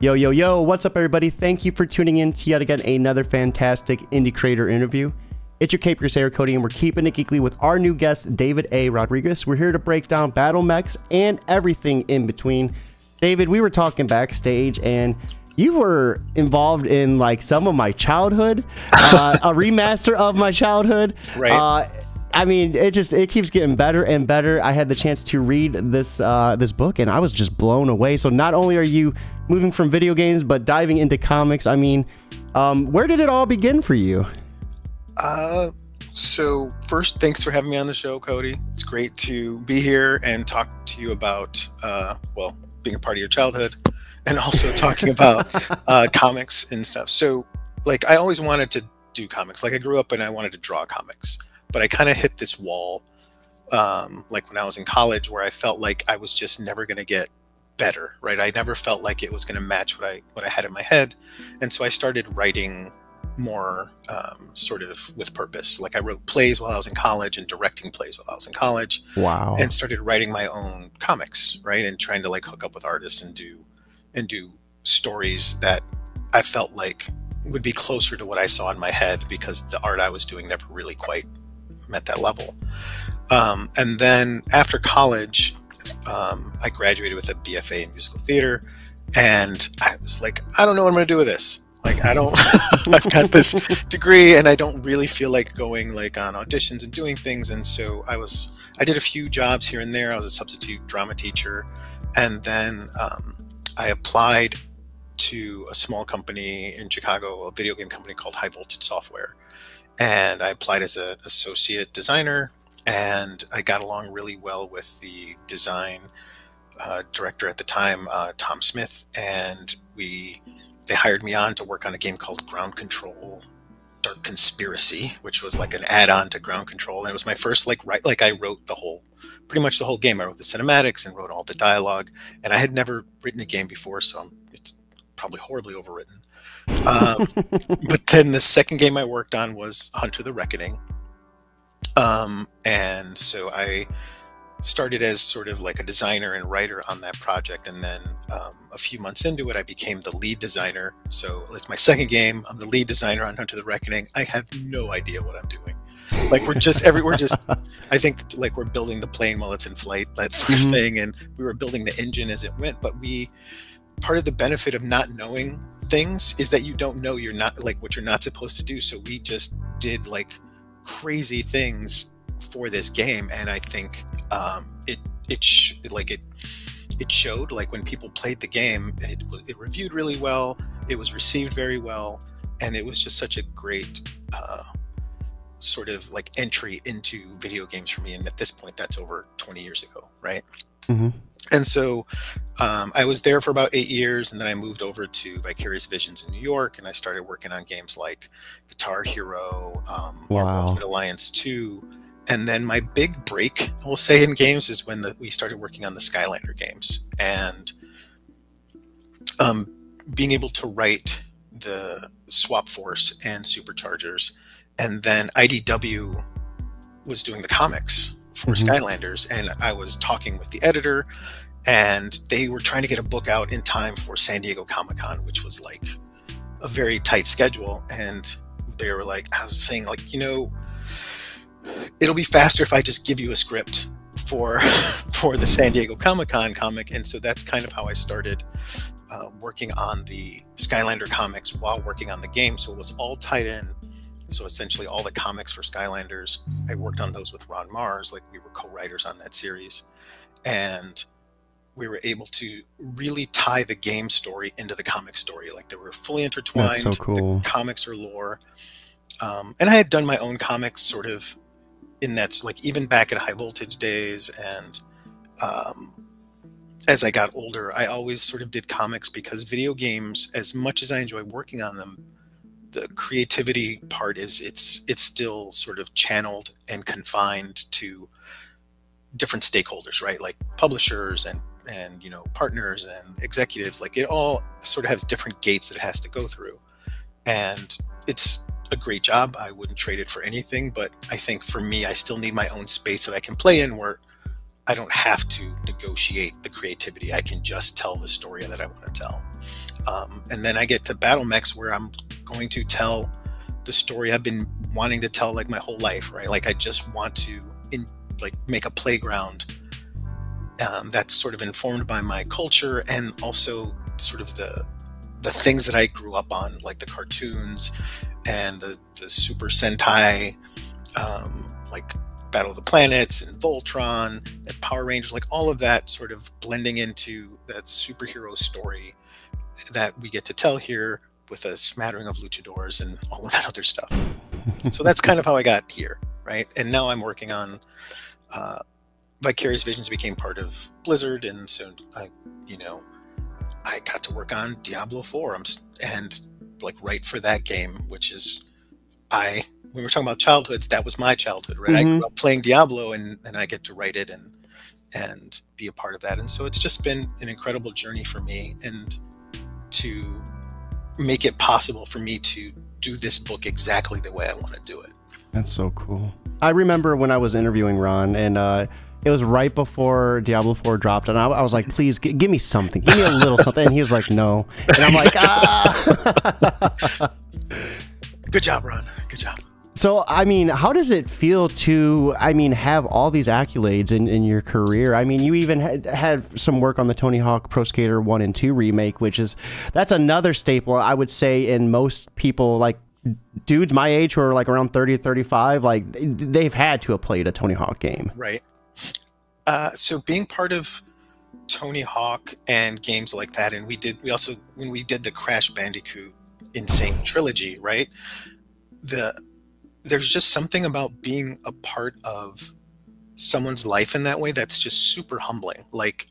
Yo, yo, yo, what's up, everybody? Thank you for tuning in to yet again another fantastic indie creator interview. It's your Cape Crusader, Cody, and we're keeping it geekly with our new guest, David A. Rodriguez. We're here to break down BattleMex and everything in between. David, we were talking backstage, and you were involved in like some of my childhood, a remaster of my childhood. Right. I mean, it keeps getting better and better. I had the chance to read this this book, and I was just blown away. So not only are you moving from video games, but diving into comics. I mean, where did it all begin for you? So first, thanks for having me on the show, Cody. It's great to be here and talk to you about, well, being a part of your childhood, and also talking about comics and stuff. So, like, I always wanted to do comics. Like, I grew up and I wanted to draw comics. But I kind of hit this wall, like when I was in college, where I felt like I was just never going to get better, right? I never felt like it was going to match what I had in my head, and so I started writing more, sort of with purpose. Like I wrote plays while I was in college and directing plays while I was in college. Wow! And started writing my own comics, right? And trying to like hook up with artists and do stories that I felt like would be closer to what I saw in my head, because the art I was doing never really quite at that level. And then after college, I graduated with a BFA in musical theater, and I was like, I don't know what I'm going to do with this. Like, I don't, I've got this degree and I don't really feel like going like on auditions and doing things. And so I did a few jobs here and there. I was a substitute drama teacher. And then I applied to a small company in Chicago, a video game company called High Voltage Software. And I applied as an associate designer, and I got along really well with the design director at the time, Tom Smith, and they hired me on to work on a game called Ground Control Dark Conspiracy, which was like an add-on to Ground Control. And it was my first I wrote pretty much the whole game. I wrote the cinematics and wrote all the dialogue, and I had never written a game before, so it's probably horribly overwritten. But then the second game I worked on was Hunter the Reckoning. And so I started as sort of like a designer and writer on that project. And then a few months into it, I became the lead designer. So it's my second game. I'm the lead designer on Hunter the Reckoning. I have no idea what I'm doing. Like I think like we're building the plane while it's in flight, that sort of thing. And we were building the engine as it went. But part of the benefit of not knowing things is that you don't know what you're not supposed to do. So we just did like crazy things for this game, and I think it showed. Like when people played the game, it reviewed really well, it was received very well, and it was just such a great sort of like entry into video games for me. And at this point, that's over 20 years ago, right? And so I was there for about 8 years, and then I moved over to Vicarious Visions in New York, and I started working on games like Guitar Hero, Ultimate Alliance 2. And then my big break, I will say, in games is when we started working on the Skylander games. And being able to write the Swap Force and Superchargers, and then IDW was doing the comics for Skylanders, and I was talking with the editor, and they were trying to get a book out in time for San Diego Comic-Con, which was like a very tight schedule. And they were like, I was saying, like, it'll be faster if I just give you a script for the San Diego Comic-Con comic. And so that's kind of how I started working on the Skylander comics while working on the game. So it was all tied in. So essentially all the comics for Skylanders, I worked on those with Ron Mars. Like, we were co-writers on that series, and we were able to really tie the game story into the comic story. Like, they were fully intertwined. That's so cool. The comics are lore. And I had done my own comics sort of in that, like, even back at High Voltage days. And as I got older, I always sort of did comics, because video games, as much as I enjoy working on them, the creativity part is it's still sort of channeled and confined to different stakeholders, right? Like publishers and partners and executives. Like, it all sort of has different gates that it has to go through. And it's a great job. I wouldn't trade it for anything, but I think for me, I still need my own space that I can play in, where I don't have to negotiate the creativity. I can just tell the story that I want to tell. And then I get to BattleMex, where I'm going to tell the story I've been wanting to tell like my whole life, right? Like I just want to make a playground that's sort of informed by my culture, and also sort of the things that I grew up on, like the cartoons and the Super Sentai, like Battle of the Planets and Voltron and Power Rangers, like all of that sort of blending into that superhero story that we get to tell here, with a smattering of luchadors and all of that other stuff. So that's kind of how I got here, right? And now I'm working on Vicarious Visions became part of Blizzard, and so I got to work on Diablo 4 and like write for that game, which is when we're talking about childhoods, that was my childhood, right? I grew up playing Diablo, and I get to write it and be a part of that. And so it's just been an incredible journey for me, and to make it possible for me to do this book exactly the way I want to do it. That's so cool. I remember when I was interviewing Ron, and it was right before Diablo 4 dropped, and I was like, please give me something, give me a little something, and he was like, no, and I'm like, ah. Good job, Ron, good job. So, I mean, how does it feel to, have all these accolades in your career? I mean, you even had some work on the Tony Hawk Pro Skater 1 and 2 remake, that's another staple, I would say, in most people, like dudes my age who are like around 30 to 35, like they've had to have played a Tony Hawk game. Right. So being part of Tony Hawk and games like that, and we also, when we did the Crash Bandicoot Insane Trilogy, right? There's just something about being a part of someone's life in that way that's just super humbling. Like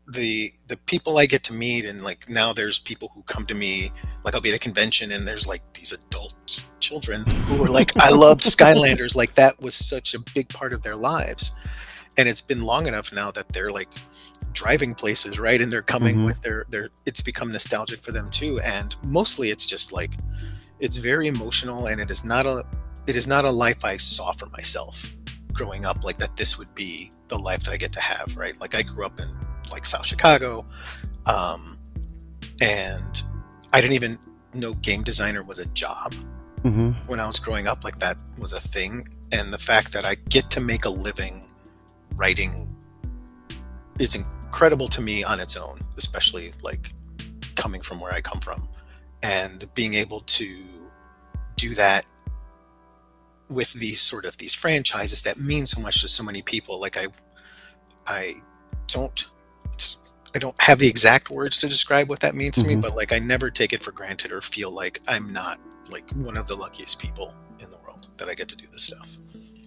the people I get to meet, and like now there's people who come to me, like I'll be at a convention and there's like these adult children who are like, I loved Skylanders, like that was such a big part of their lives. And it's been long enough now that they're like driving places, right? And they're coming with their it's become nostalgic for them too. And mostly it's just like, it's very emotional, and it is not a life I saw for myself growing up, like that this would be the life that I get to have, right? Like I grew up in like South Chicago, and I didn't even know game designer was a job when I was growing up, like that was a thing. And the fact that I get to make a living writing is incredible to me on its own, especially like coming from where I come from, and being able to do that with these franchises that mean so much to so many people. Like I don't have the exact words to describe what that means to me, but like I never take it for granted or feel like I'm not like one of the luckiest people in the world that I get to do this stuff.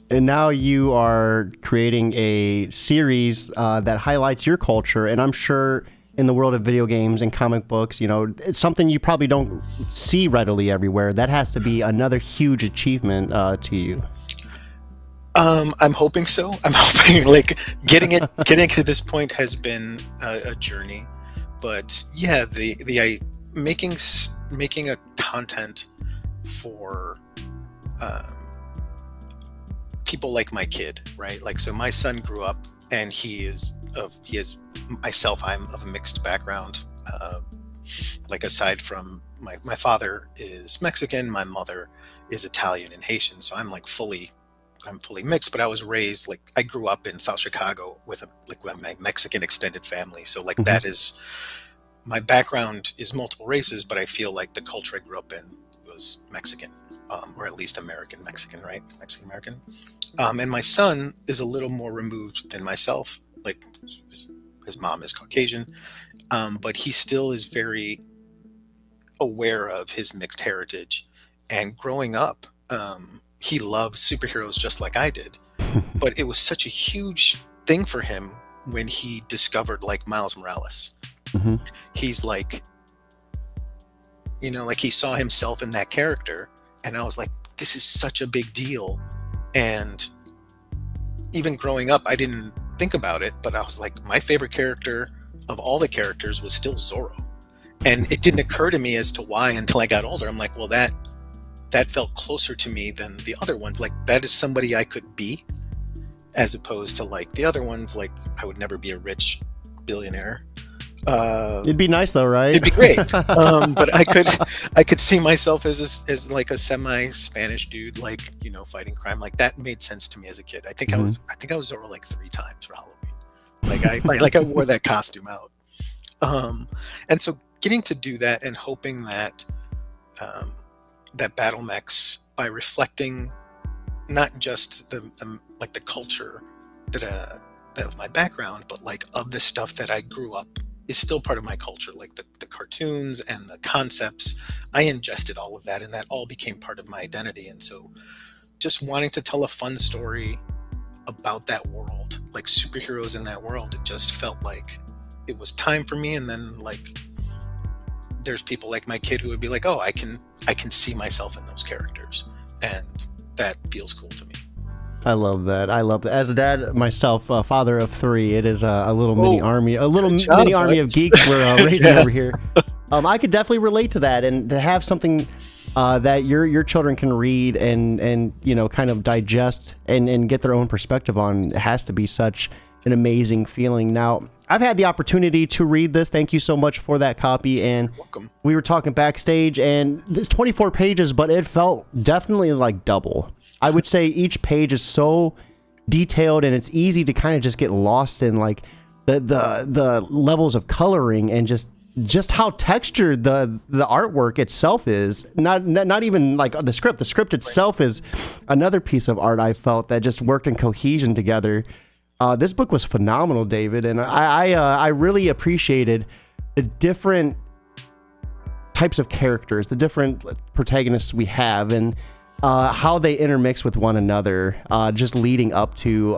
And now you are creating a series that highlights your culture, and I'm sure in the world of video games and comic books, it's something you probably don't see readily everywhere. That has to be another huge achievement to you. I'm hoping so. I'm hoping like getting to this point has been a journey, but yeah, making a content for people like my kid, right? Like, so my son grew up, and I'm of a mixed background. Like aside from my father is Mexican, my mother is Italian and Haitian, so I'm fully mixed. But I was raised, like, I grew up in South Chicago with my Mexican extended family, so like that is my background is multiple races, but I feel like the culture I grew up in was Mexican, or at least American Mexican, right? Mexican American. And my son is a little more removed than myself. Like, his mom is Caucasian, but he still is very aware of his mixed heritage. And growing up, he loves superheroes just like I did. But it was such a huge thing for him when he discovered like Miles Morales. He's like, like he saw himself in that character, and I was like, this is such a big deal. And even growing up, I didn't think about it, but I was like, my favorite character of all the characters was still Zorro. And it didn't occur to me as to why until I got older. I'm like, well, that felt closer to me than the other ones. Like, that is somebody I could be. as opposed to like the other ones. Like I would never be a rich billionaire. It'd be nice though, right? It'd be great. But I could see myself as like a semi-Spanish dude, like, you know, fighting crime. Like that made sense to me as a kid. I think I was over like 3 times for Halloween. Like I wore that costume out. And so getting to do that and hoping that that BattleMex, by reflecting not just the like the culture that of my background, but like of the stuff that I grew up is still part of my culture, like the cartoons and the concepts. I ingested all of that, and that all became part of my identity. And so just wanting to tell a fun story about that world, like superheroes in that world, it just felt like it was time for me. And then like there's people like my kid who would be like, oh, I can see myself in those characters, and that feels cool to me. I love that. I love that. As a dad myself, father of 3, it is a little mini army, mini army of geeks we're raising over here. I could definitely relate to that, and to have something that your children can read and you know, kind of digest and get their own perspective on, it has to be such an amazing feeling. Now, I've had the opportunity to read this. Thank you so much for that copy. And welcome. We were talking backstage, and it's 24 pages, but it felt definitely like double. I would say each page is so detailed, and it's easy to kind of just get lost in like the levels of coloring and just how textured the artwork itself is. Not even like the script. The script itself is another piece of art I felt that just worked in cohesion together. This book was phenomenal, David, and I really appreciated the different types of characters, the different protagonists we have, and how they intermix with one another, just leading up to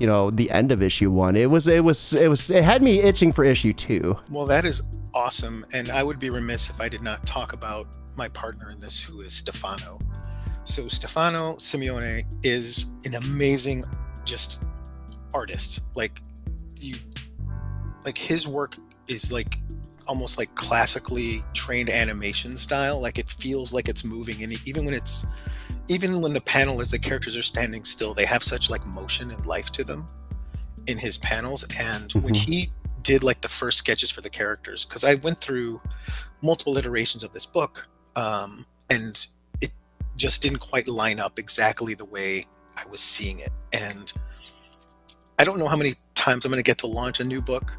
you know, the end of issue 1. It had me itching for issue 2. Well, that is awesome, and I would be remiss if I did not talk about my partner in this, who is Stefano. So Stefano Simeone is an amazing just artist. Like his work is like almost like classically trained animation style. Like it feels like it's moving, and even when the panel is the characters are standing still, they have such like motion and life to them in his panels. And when he did like the first sketches for the characters, because I went through multiple iterations of this book, and it just didn't quite line up exactly the way I was seeing it. And I don't know how many times I'm going to get to launch a new book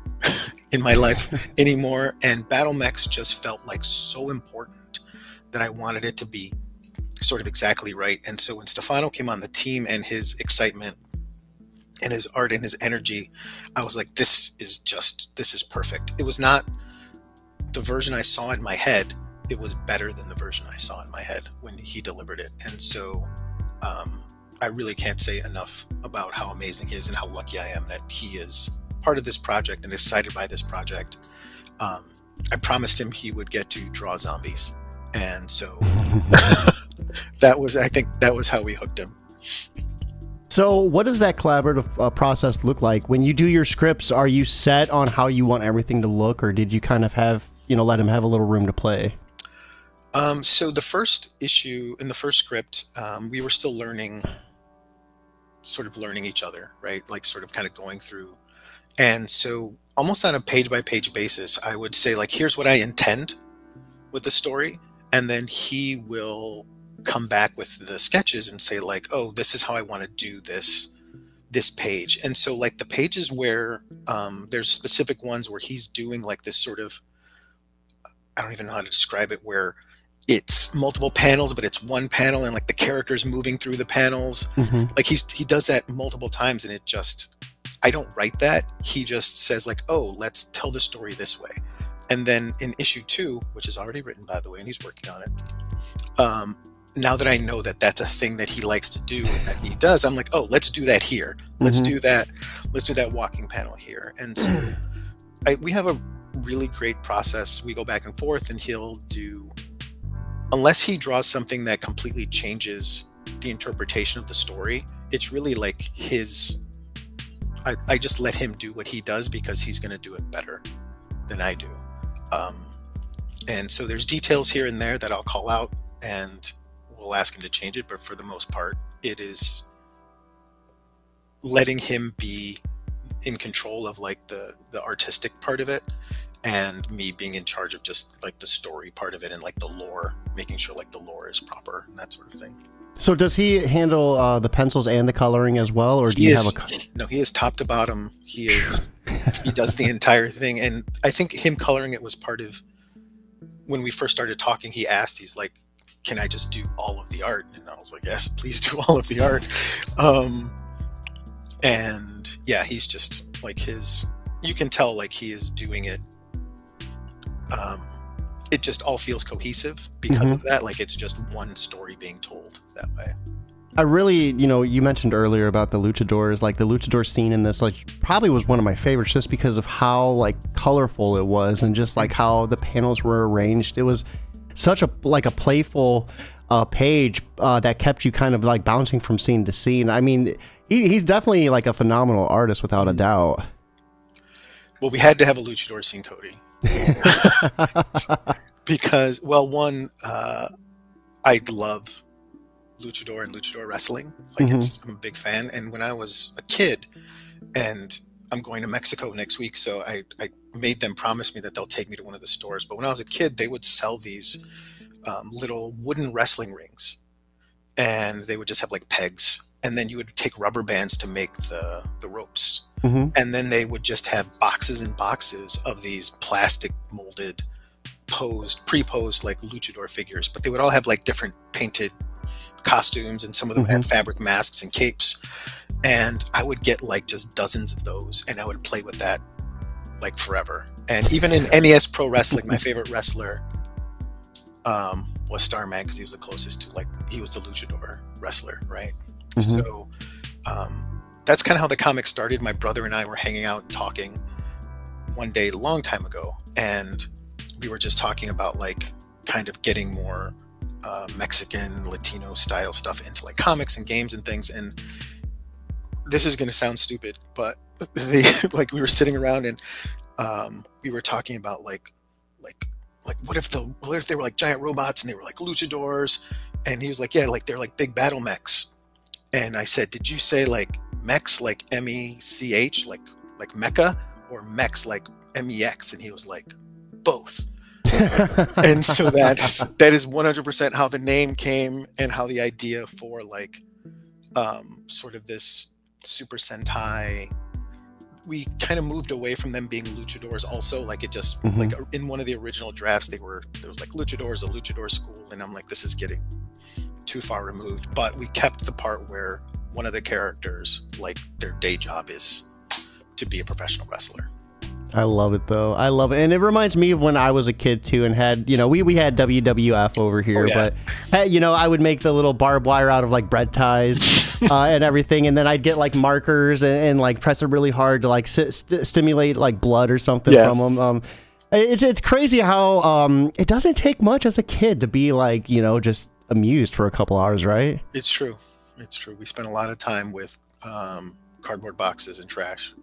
in my life anymore. And BattleMex just felt like so important that I wanted it to be sort of exactly right. And so when Stefano came on the team, and his excitement and his art and his energy, I was like, this is perfect. It was not the version I saw in my head. It was better than the version I saw in my head when he delivered it. And so I really can't say enough about how amazing he is and how lucky I am that he is part of this project and excited by this project. I promised him he would get to draw zombies, and so I think that was how we hooked him. So what does that collaborative process look like? When you do your scripts, are you set on how you want everything to look, or did you kind of have, you know, let him have a little room to play? So the first issue, in the first script, we were still sort of learning each other, right? Like sort of kind of going through. And so almost on a page-by-page basis, I would say, like, here's what I intend with the story. And then he will come back with the sketches and say, like, oh, this is how I want to do this page. And so, like, the pages where there's specific ones where he's doing, like, this sort of, I don't even know how to describe it, where it's multiple panels, but it's one panel, and like the characters moving through the panels. Like he does that multiple times, and it just, I don't write that. He just says like, oh, let's tell the story this way. And then in issue 2, which is already written, by the way, and he's working on it. Now that I know that that's a thing that he likes to do and that he does, I'm like, oh, let's do that here. Let's do that. Let's do that walking panel here. And so we have a really great process. We go back and forth, and he'll do, unless he draws something that completely changes the interpretation of the story, it's really like his, I just let him do what he does because he's going to do it better than I do. And so there's details here and there that I'll call out, and we'll ask him to change it. But for the most part, it is letting him be in control of like the artistic part of it, and me being in charge of just like the story part of it and like the lore, making sure like the lore is proper and that sort of thing. So does he handle the pencils and the coloring as well, or do you have a? No, he is top to bottom. He is he does the entire thing, and I think him coloring it was part of when we first started talking. He asked, he's like, "Can I just do all of the art?" And I was like, "Yes, please do all of the art." And yeah, he's just like you can tell like he is doing it. It just all feels cohesive because of that. Like it's just one story being told that way. I really, you mentioned earlier about the luchadors, like the luchador scene in this, like probably was one of my favorites just because of how like colorful it was and just like how the panels were arranged. It was such a playful page that kept you kind of like bouncing from scene to scene. I mean, he's definitely like a phenomenal artist without a doubt. Well, we had to have a luchador scene, Cody. Because, well, one, I love luchador and luchador wrestling. Like I'm a big fan. And when I was a kid, and I'm going to Mexico next week, so I made them promise me that they'll take me to one of the stores. But when I was a kid, they would sell these little wooden wrestling rings, and they would just have like pegs, and then you would take rubber bands to make the ropes. And then they would just have boxes and boxes of these plastic molded pre-posed like luchador figures, but they would all have like different painted costumes, and some of them had fabric masks and capes. And I would get like just dozens of those, and I would play with that like forever. And even in NES Pro Wrestling, my favorite wrestler was Starman, because he was the closest to like, he was the luchador wrestler, right? So that's kind of how the comic started. My brother and I were hanging out and talking one day a long time ago, and we were just talking about like kind of getting more Mexican, Latino style stuff into like comics and games and things. And this is going to sound stupid, but like we were sitting around and we were talking about like what if they were like giant robots and they were like luchadors? And he was like, yeah, like they're like big BattleMex. And I said, did you say like mechs, like MECH, like mecha, or mechs like MEX? And he was like, both. And so that is 100% how the name came, and how the idea for like sort of this Super Sentai, we kind of moved away from them being luchadors also. Like it just like in one of the original drafts there was like luchadors, a luchador school, and I'm like, this is getting too far removed. But we kept the part where one of the characters, like their day job is to be a professional wrestler. I love it though. I love it. And it reminds me of when I was a kid too, and had, we had WWF over here, but hey, I would make the little barbed wire out of like bread ties and everything. And then I'd get like markers and like press it really hard to like stimulate like blood or something from them. It's crazy how it doesn't take much as a kid to be like, just amused for a couple hours, right? It's true. We spent a lot of time with cardboard boxes and trash.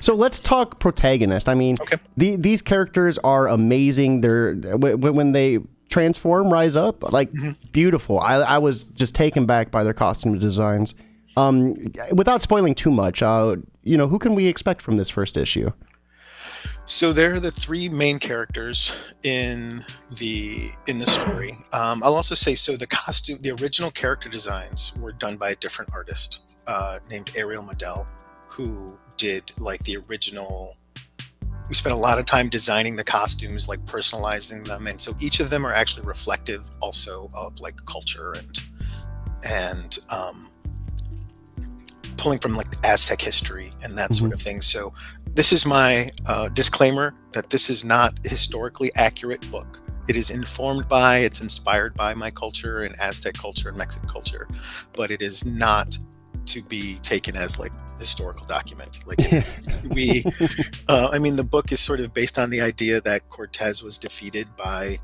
So let's talk protagonist. I mean, these characters are amazing. They're when they transform, rise up, like beautiful. I was just taken back by their costume designs. Without spoiling too much, who can we expect from this first issue? So there are the three main characters in the story. I'll also say, so the original character designs were done by a different artist named Ariel Medel, who did like the original. We spent a lot of time designing the costumes, like personalizing them, and so each of them are actually reflective also of like culture and pulling from like Aztec history and that sort of thing. So this is my disclaimer that this is not a historically accurate book. It is informed by, it's inspired by my culture and Aztec culture and Mexican culture, but it is not to be taken as like historical document. Like I mean, the book is sort of based on the idea that Cortez was defeated by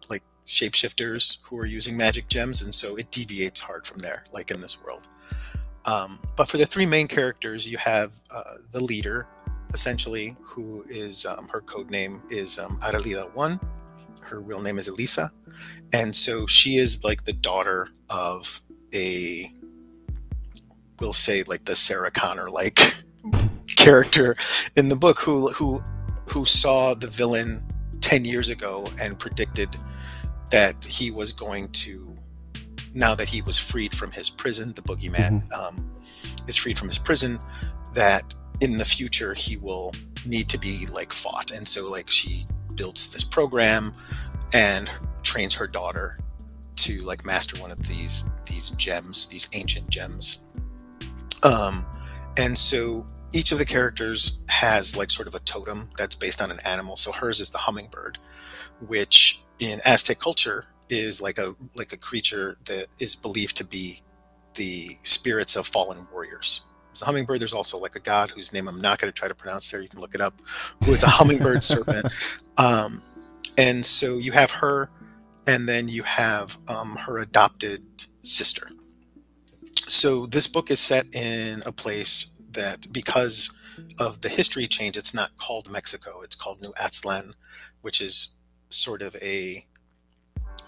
like shapeshifters who are using magic gems, and so it deviates hard from there, like in this world. But for the three main characters, you have the leader, essentially, who is her code name is Aralida 1. Her real name is Elisa, and so she is like the daughter of a we'll say like the Sarah Connor like character in the book who saw the villain 10 years ago and predicted that he was going to, now that he was freed from his prison, the boogeyman is freed from his prison, that in the future he will need to be like fought. And so like she builds this program and trains her daughter to like master one of these gems, these ancient gems. And so each of the characters has like sort of a totem that's based on an animal. So hers is the hummingbird, which in Aztec culture is like a creature that is believed to be the spirits of fallen warriors. There's a hummingbird. There's also like a god whose name I'm not going to try to pronounce there. You can look it up, who is a hummingbird serpent. And so you have her, and then you have her adopted sister. So this book is set in a place that, because of the history change, it's not called Mexico. It's called New Aztlán, which is sort of a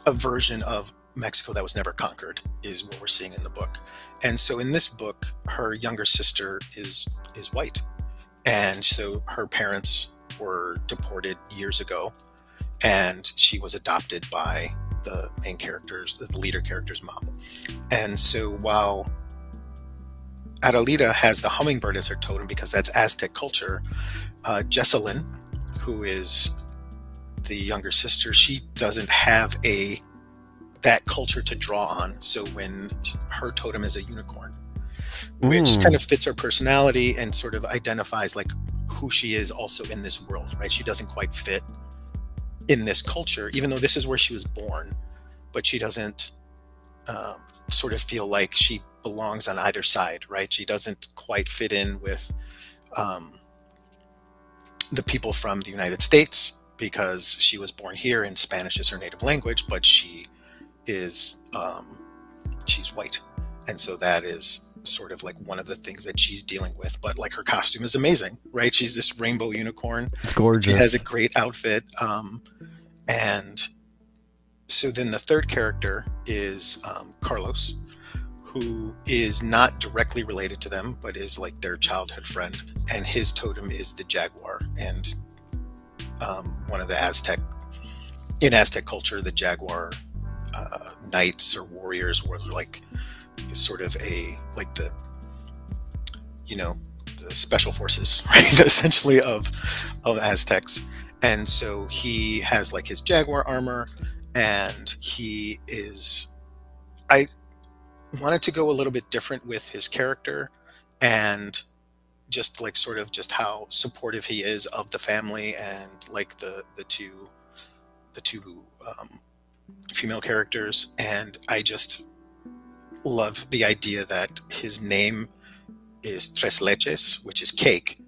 version of Mexico that was never conquered, is what we're seeing in the book. And so in this book, her younger sister is white. And so her parents were deported years ago, and she was adopted by the main character's, the leader character's mom. And so while Adelita has the hummingbird as her totem because that's Aztec culture, Jessalyn, who is the younger sister, she doesn't have that culture to draw on. So when her totem is a unicorn, which kind of fits her personality and sort of identifies like who she is also in this world, right? She doesn't quite fit in this culture, even though this is where she was born, but she doesn't sort of feel like she belongs on either side, right? She doesn't quite fit in with the people from the United States because she was born here and Spanish is her native language, but she is she's white, and so that is sort of like one of the things that she's dealing with. But like her costume is amazing, right? She's this rainbow unicorn. It's gorgeous. She has a great outfit. And so then the third character is Carlos, who is not directly related to them, but is like their childhood friend. And his totem is the jaguar. And one of the in Aztec culture, the jaguar knights or warriors were like sort of the special forces, right? Essentially of Aztecs. And so he has like his jaguar armor, and I wanted to go a little bit different with his character and just like sort of just how supportive he is of the family and like the two female characters. And I just love the idea that his name is Tres Leches, which is cake.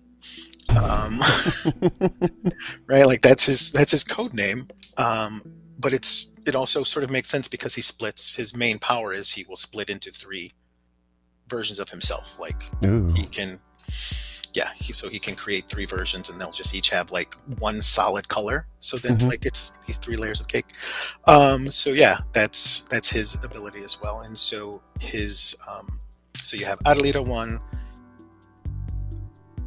Right, like that's his code name. But it also sort of makes sense because his main power is he will split into 3 versions of himself. Like he can create 3 versions, and they'll just each have like one solid color. So then like he's 3 layers of cake. So yeah, that's his ability as well. And so so you have Adelita 1,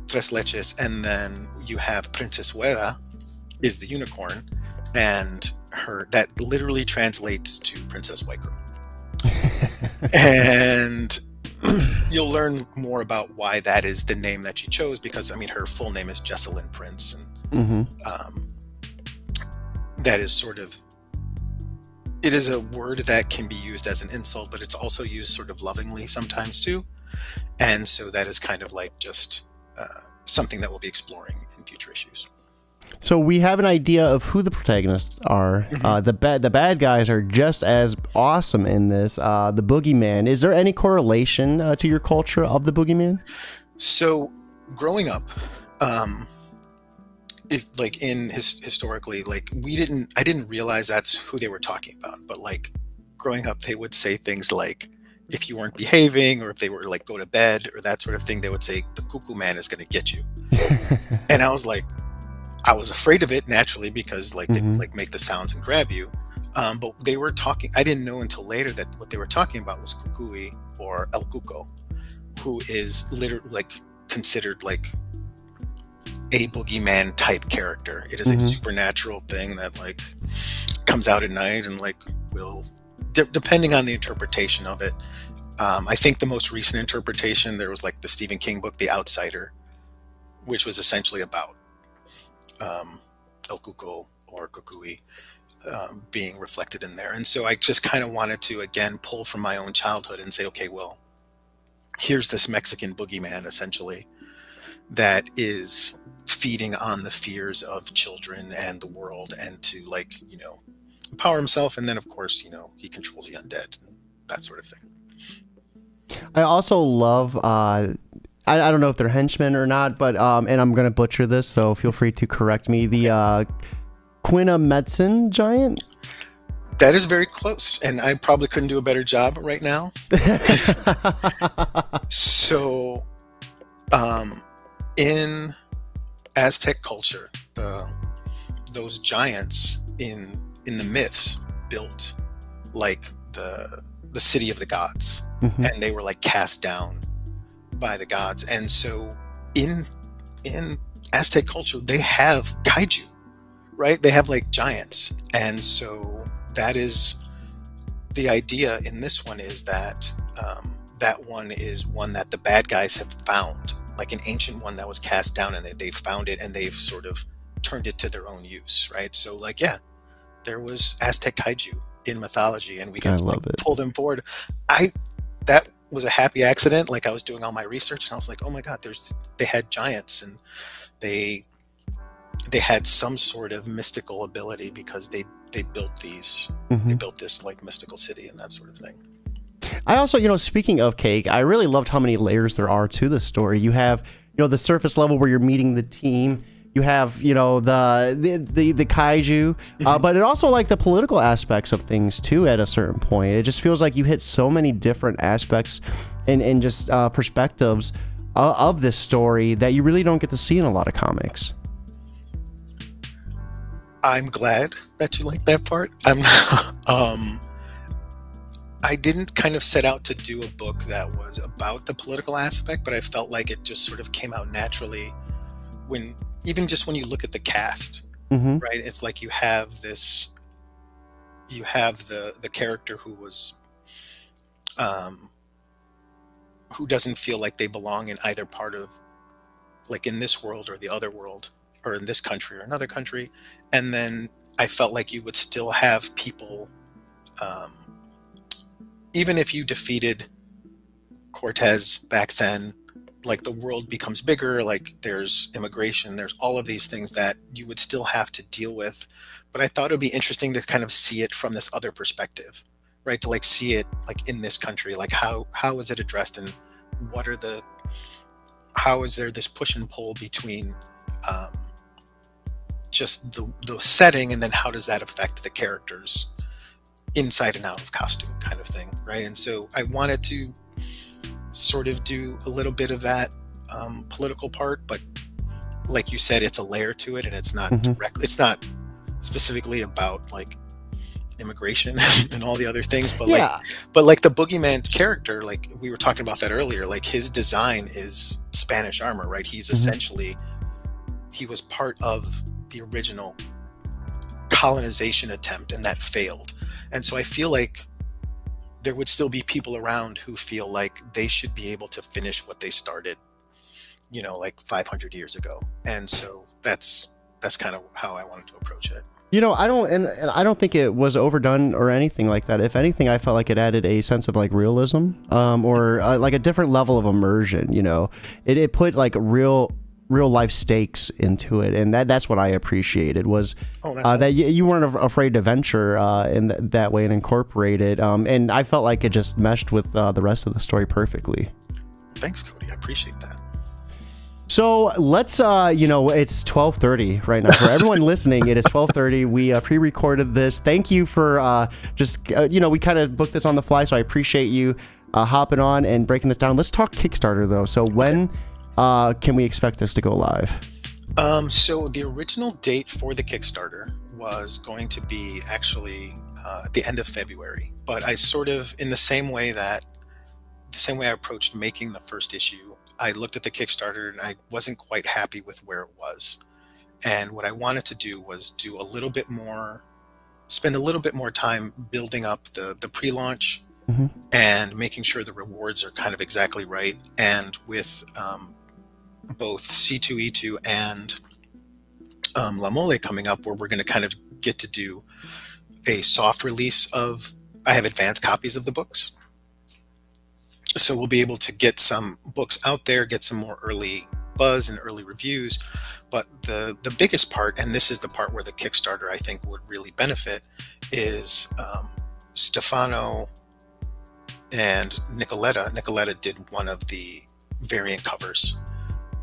Tres Leches, and then you have Princess Hueda is the unicorn, and that literally translates to Princess White Girl. And you'll learn more about why that is the name that she chose, because I mean her full name is Jessalyn Prince, and that is sort of, it is a word that can be used as an insult, but it's also used sort of lovingly sometimes too. And so that is kind of like just something that we'll be exploring in future issues. So we have an idea of who the protagonists are. The bad guys are just as awesome in this. The boogeyman. Is there any correlation to your culture of the boogeyman? So growing up, historically, like I didn't realize that's who they were talking about. But like growing up, they would say things like, if you weren't behaving, or if they were like go to bed or that sort of thing, they would say the cuckoo man is going to get you. And I was like, I was afraid of it naturally because like they like make the sounds and grab you. But they were talking, I didn't know until later that what they were talking about was Kukui or El Cuco, who is literally like considered like a boogeyman type character. It is a supernatural thing that like comes out at night and like will, depending on the interpretation of it. I think the most recent interpretation, there was like the Stephen King book, The Outsider, which was essentially about El Cuco or Kukui being reflected in there. And so I just kind of wanted to, again, pull from my own childhood and say, okay, well, here's this Mexican boogeyman, essentially, that is feeding on the fears of children and the world, and to, like, you know, empower himself. And then, of course, you know, he controls the undead and that sort of thing. I also love, I don't know if they're henchmen or not, but, and I'm going to butcher this, so feel free to correct me, the Quinametsin giant? That is very close, and I probably couldn't do a better job right now. So, in Aztec culture, those giants in the myths built like the city of the gods, and they were like cast down by the gods. And so in Aztec culture, they have kaiju, right? They have like giants. And so that is the idea in this one, is that that one is one that the bad guys have found, like an ancient one that was cast down, and they found it and they've sort of turned it to their own use, right? So like, yeah, there was Aztec kaiju in mythology, and we can like pull them forward. That was a happy accident. Like, I was doing all my research and I was like, oh my god, they had giants, and they had some sort of mystical ability because they built these they built this like mystical city and that sort of thing. I also, you know, speaking of Cake, I really loved how many layers there are to the story. You have, you know, the surface level where you're meeting the team. You have, you know, the kaiju, but it also like the political aspects of things too. At a certain point, it just feels like you hit so many different aspects and just perspectives of this story that you really don't get to see in a lot of comics. I'm glad that you like that part. I didn't kind of set out to do a book that was about the political aspect, but I felt like it just sort of came out naturally when you look at the cast, right? It's like you have the character who was, who doesn't feel like they belong in either part of, like, in this world or the other world, or in this country or another country. And then I felt like you would still have people, even if you defeated Cortez back then, like, the world becomes bigger, like there's immigration, there's all of these things that you would still have to deal with. But I thought it would be interesting to kind of see it from this other perspective, right? To like see it like in this country, like how is it addressed, and how is there this push and pull between just the setting, and then how does that affect the characters inside and out of costume, kind of thing, right? And so I wanted to sort of do a little bit of that political part, but like you said, it's a layer to it, and it's not it's not specifically about like immigration and all the other things, but like the boogeyman character, like we were talking about that earlier, like his design is Spanish armor, right? He's essentially, he was part of the original colonization attempt, and that failed. And so I feel like there would still be people around who feel like they should be able to finish what they started, you know, like 500 years ago. And so that's kind of how I wanted to approach it. You know, I don't think it was overdone or anything like that. If anything, I felt like it added a sense of like realism, or like a different level of immersion. You know, it put like real life stakes into it, and that's what I appreciated, was that you weren't afraid to venture in that way and incorporate it. And I felt like it just meshed with the rest of the story perfectly. Thanks, Cody. I appreciate that. So let's, you know, it's 12:30 right now. For everyone listening, it is 12:30. We pre-recorded this. Thank you for you know, we kind of booked this on the fly, so I appreciate you hopping on and breaking this down. Let's talk Kickstarter, though. So when can we expect this to go live? So the original date for the Kickstarter was going to be actually at the end of February. But I sort of, in the same way that the same way I approached making the first issue. I looked at the Kickstarter and I wasn't quite happy with where it was. And what I wanted to do was do a little bit more, spend a little bit more time building up the pre-launch and making sure the rewards are kind of exactly right. And with both C2E2 and La Mole coming up, where we're going to kind of get to do a soft release of, I have advanced copies of the books. So we'll be able to get some books out there, get some more early buzz and early reviews. But the biggest part, and this is the part where the Kickstarter I think would really benefit, is Stefano and Nicoletta. Nicoletta did one of the variant covers,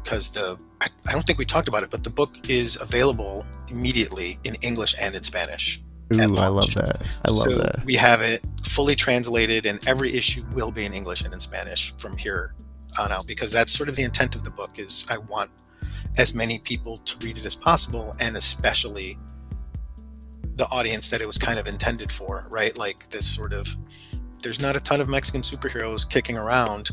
because I don't think we talked about it, but the book is available immediately in English and in Spanish. Ooh, I love that. I love that. We have it fully translated, and every issue will be in English and in Spanish from here on out, because that's sort of the intent of the book. Is I want as many people to read it as possible, and especially the audience that it was kind of intended for, right? Like this sort of, there's not a ton of Mexican superheroes kicking around,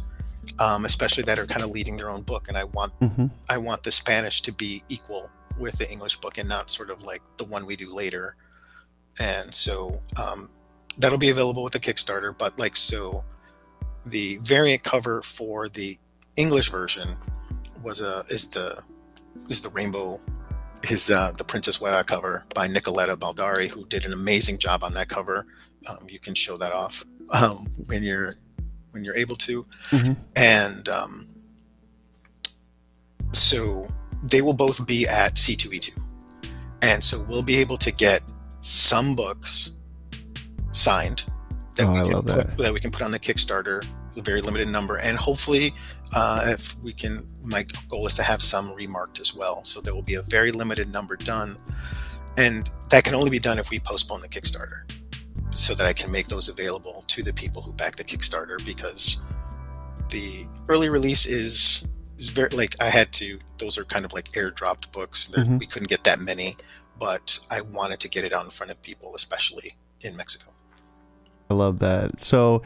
especially that are kind of leading their own book, and I want the Spanish to be equal with the English book and not sort of like the one we do later. And so that'll be available with the Kickstarter. But like, so the variant cover for the English version is the rainbow, the Princess Weta cover by Nicoletta Baldari, who did an amazing job on that cover. You can show that off when you're able to. And so they will both be at C2E2, and so we'll be able to get some books signed that we can put on the Kickstarter, a very limited number, and hopefully if we can, my goal is to have some remarked as well, so there will be a very limited number done, and that can only be done if we postpone the Kickstarter, so that I can make those available to the people who back the Kickstarter, because the early release is very, like, those are kind of like airdropped books. We couldn't get that many, but I wanted to get it out in front of people, especially in Mexico. I love that. So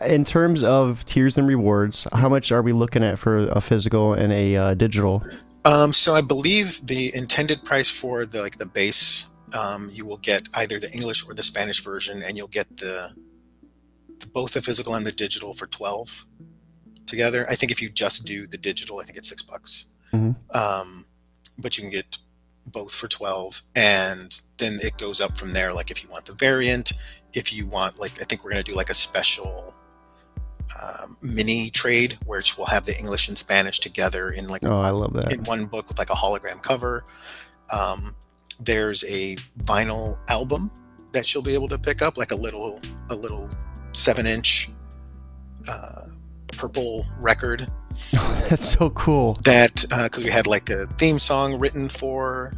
in terms of tiers and rewards, how much are we looking at for a physical and a digital? So I believe the intended price for the base, you will get either the English or the Spanish version, and you'll get both the physical and the digital for $12 together. I think if you just do the digital, I think it's $6. But you can get both for $12, and then it goes up from there. Like if you want the variant, if you want, like, I think we're going to do like a special mini trade, which will have the English and Spanish together in like I love that, in one book with like a hologram cover. There's a vinyl album that you'll be able to pick up, like a little 7-inch purple record. That's so cool. That because we had like a theme song written for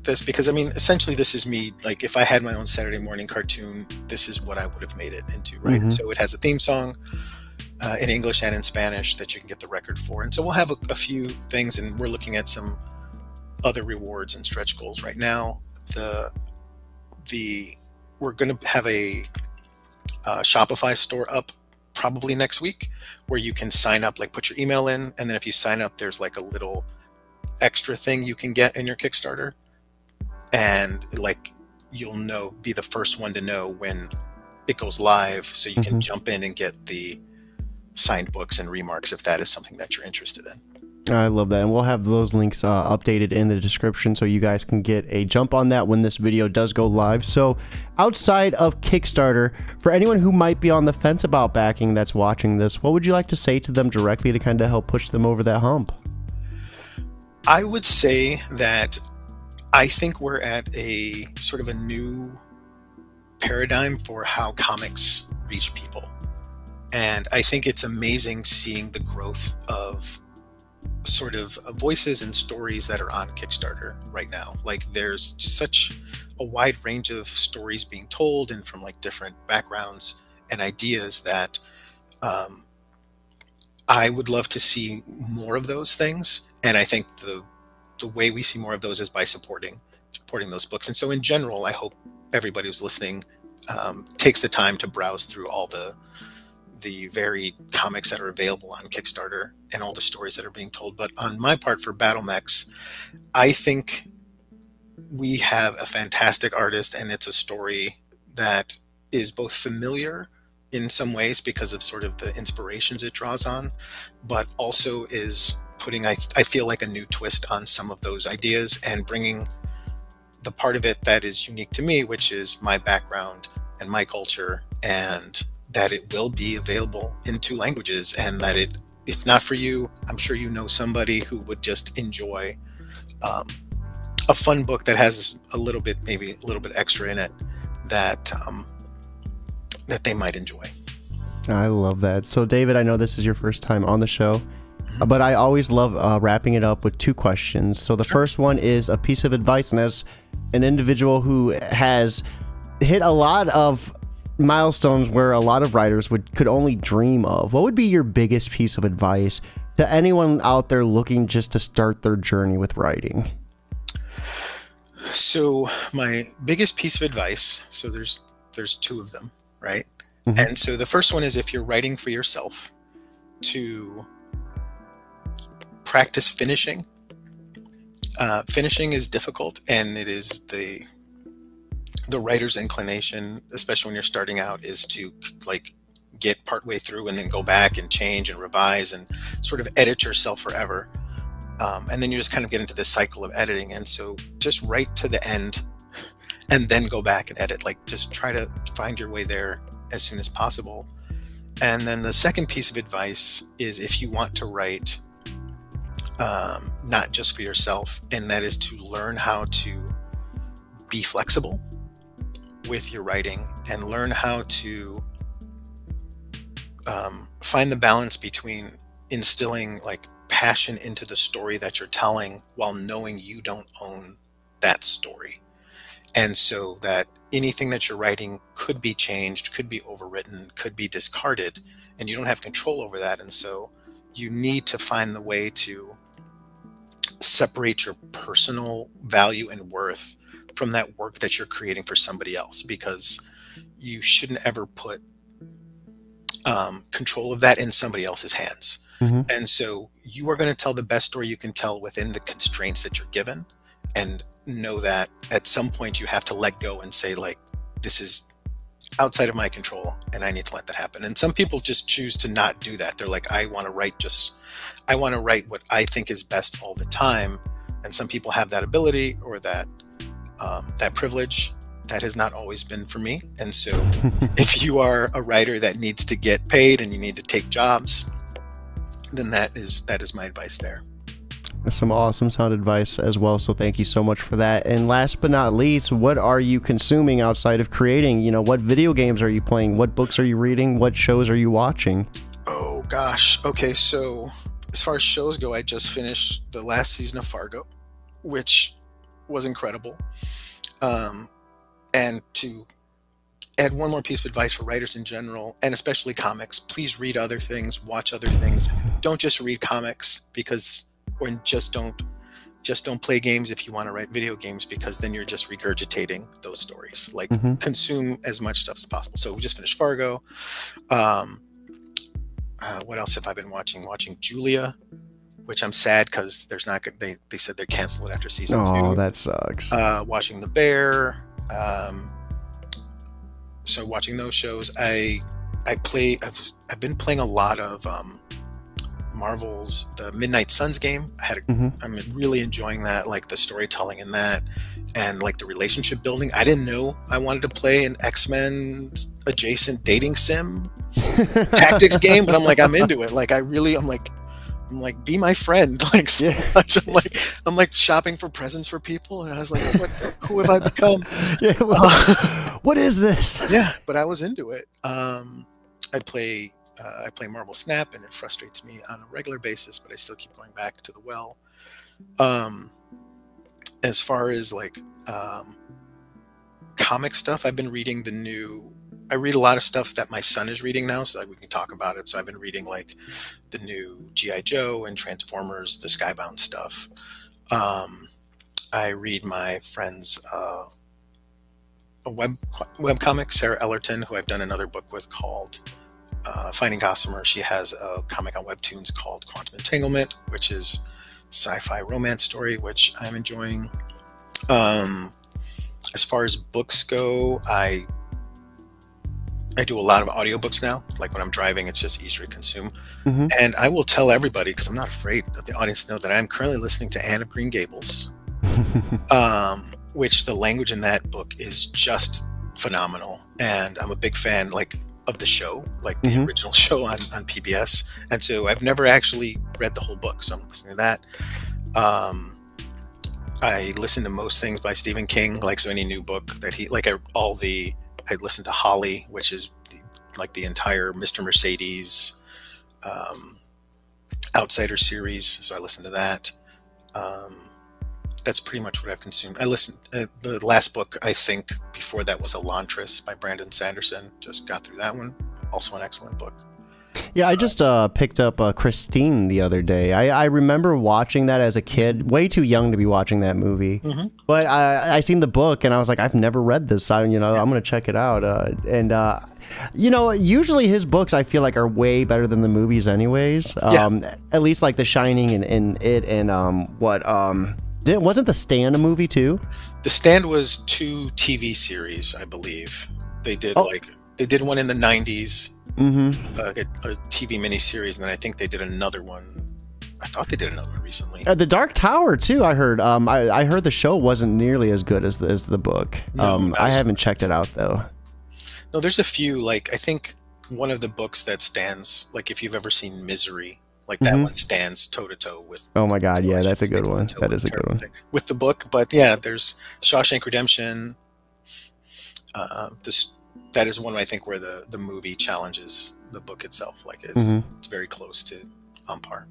this, because I mean, essentially this is me, like if I had my own Saturday morning cartoon, this is what I would have made it into, right? So it has a theme song in English and in Spanish that you can get the record for, and so we'll have a few things, and we're looking at some other rewards and stretch goals right now. We're going to have a Shopify store up probably next week, where you can sign up, like put your email in, and then if you sign up, there's like a little extra thing you can get in your Kickstarter, and like you'll be the first one to know when it goes live, so you can jump in and get the signed books and remarks if that is something that you're interested in. I love that, and we'll have those links updated in the description so you guys can get a jump on that when this video does go live. So outside of Kickstarter, for anyone who might be on the fence about backing that's watching this, what would you like to say to them directly to kind of help push them over that hump? I would say that I think we're at a sort of a new paradigm for how comics reach people, and I think it's amazing seeing the growth of sort of voices and stories that are on Kickstarter right now. Like there's such a wide range of stories being told, and from like different backgrounds and ideas, that I would love to see more of those things. And I think the way we see more of those is by supporting those books. And so in general, I hope everybody who's listening takes the time to browse through all the the varied comics that are available on Kickstarter and all the stories that are being told. But on my part for BattleMex, I think we have a fantastic artist, and it's a story that is both familiar in some ways because of sort of the inspirations it draws on, but also is putting, I feel like, a new twist on some of those ideas and bringing the part of it that is unique to me, which is my background and my culture, and that it will be available in 2 languages, and that it, if not for you, I'm sure you know somebody who would just enjoy a fun book that has a little bit, maybe a little bit extra in it that that they might enjoy. I love that. So David, I know this is your first time on the show, but I always love wrapping it up with 2 questions. So the first one is a piece of advice, and as an individual who has hit a lot of milestones where a lot of writers could only dream of, what would be your biggest piece of advice to anyone out there looking just to start their journey with writing? So my biggest piece of advice, so there's 2 of them, right? Mm-hmm. And so the first one is, if you're writing for yourself, to practice finishing. Finishing is difficult, and it is the writer's inclination, especially when you're starting out, is to like get partway through and then go back and change and revise and sort of edit yourself forever. And then you just kind of get into this cycle of editing. And so just write to the end and then go back and edit. Like, just try to find your way there as soon as possible. And then the second piece of advice is, if you want to write, not just for yourself, and that is to learn how to be flexible with your writing and learn how to find the balance between instilling like passion into the story that you're telling while knowing you don't own that story. And so that anything that you're writing could be changed, could be overwritten, could be discarded, and you don't have control over that. And so you need to find the way to separate your personal value and worth from that work that you're creating for somebody else, because you shouldn't ever put control of that in somebody else's hands. Mm-hmm. And so you are going to tell the best story you can tell within the constraints that you're given, and know that at some point you have to let go and say, like, this is outside of my control and I need to let that happen. And some people just choose to not do that. They're like, I want to write what I think is best all the time. And some people have that ability or that privilege. That has not always been for me. And so if you are a writer that needs to get paid and you need to take jobs, then that is my advice there. That's some awesome sound advice as well. So thank you so much for that. And last but not least, what are you consuming outside of creating? You know, what video games are you playing? What books are you reading? What shows are you watching? Oh gosh. Okay. So as far as shows go, I just finished the last season of Fargo, which was incredible. And to add one more piece of advice for writers in general, and especially comics, please read other things, watch other things. Don't just read comics, or just don't play games if you want to write video games, because then you're just regurgitating those stories. Like, consume as much stuff as possible. So we just finished Fargo. What else have I been watching? Watching Julia, which I'm sad because there's not. They said they're canceled after season 2. Oh, that sucks. Watching The Bear. So watching those shows. I've been playing a lot of Marvel's The Midnight Suns game. I'm really enjoying that, like the storytelling in that, and like the relationship building. I didn't know I wanted to play an X-Men adjacent dating sim tactics game, but I'm like, I'm into it. Like, I'm like, be my friend, like, so much. I'm like shopping for presents for people, and I was like, who have I become? Yeah, well, what is this? Yeah, but I was into it. I play Marvel Snap, and it frustrates me on a regular basis, but I still keep going back to the well. As far as like comic stuff, I've been reading I read a lot of stuff that my son is reading now, so that we can talk about it. So I've been reading like the new G.I. Joe and Transformers, the Skybound stuff. I read my friend's a web comic, Sarah Ellerton, who I've done another book with called Finding Gossamer, she has a comic on Webtoons called Quantum Entanglement, which is sci-fi romance story, which I'm enjoying. As far as books go, I do a lot of audiobooks now. Like when I'm driving, it's just easier to consume. And I will tell everybody, because I'm not afraid of the audience to know, that I'm currently listening to Anne of Green Gables, which the language in that book is just phenomenal. And I'm a big fan, like, of the show, like the original show on PBS. And so I've never actually read the whole book, so I'm listening to that. I listen to most things by Stephen King, like, so any new book that he, like, I listened to Holly, which is like the entire Mr. Mercedes Outsider series, so I listened to that. That's pretty much what I've consumed. I listened, the last book I think before that was Elantris by Brandon Sanderson. Just got through that one. Also an excellent book. Yeah, I just picked up Christine the other day. I remember watching that as a kid, way too young to be watching that movie. But I seen the book and I was like, I've never read this. I'm gonna check it out. Usually his books I feel like are way better than the movies, anyways. At least like The Shining and it and wasn't The Stand a movie too? The Stand was 2 TV series, I believe. They did they did one in the 90s. A TV miniseries, and then I think they did another one. I thought they did another one recently. The Dark Tower too. I heard. I heard the show wasn't nearly as good as the book. No, I haven't checked it out though. No, there's a few. Like I think one of the books that stands, like if you've ever seen Misery, like that one stands toe to toe with. Oh my God, yeah, that's a good one. That is a good one with the book. But yeah, there's Shawshank Redemption. That is one I think where the movie challenges the book itself. Like it's very close to on par.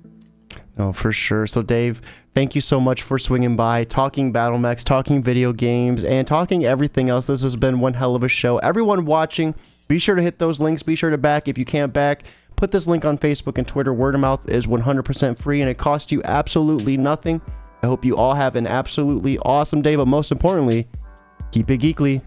Oh, for sure. So Dave, thank you so much for swinging by, talking BattleMex, talking video games, and talking everything else. This has been one hell of a show. Everyone watching, be sure to hit those links. Be sure to back. If you can't back, put this link on Facebook and Twitter. Word of mouth is 100% free, and it costs you absolutely nothing. I hope you all have an absolutely awesome day, but most importantly, keep it geekly.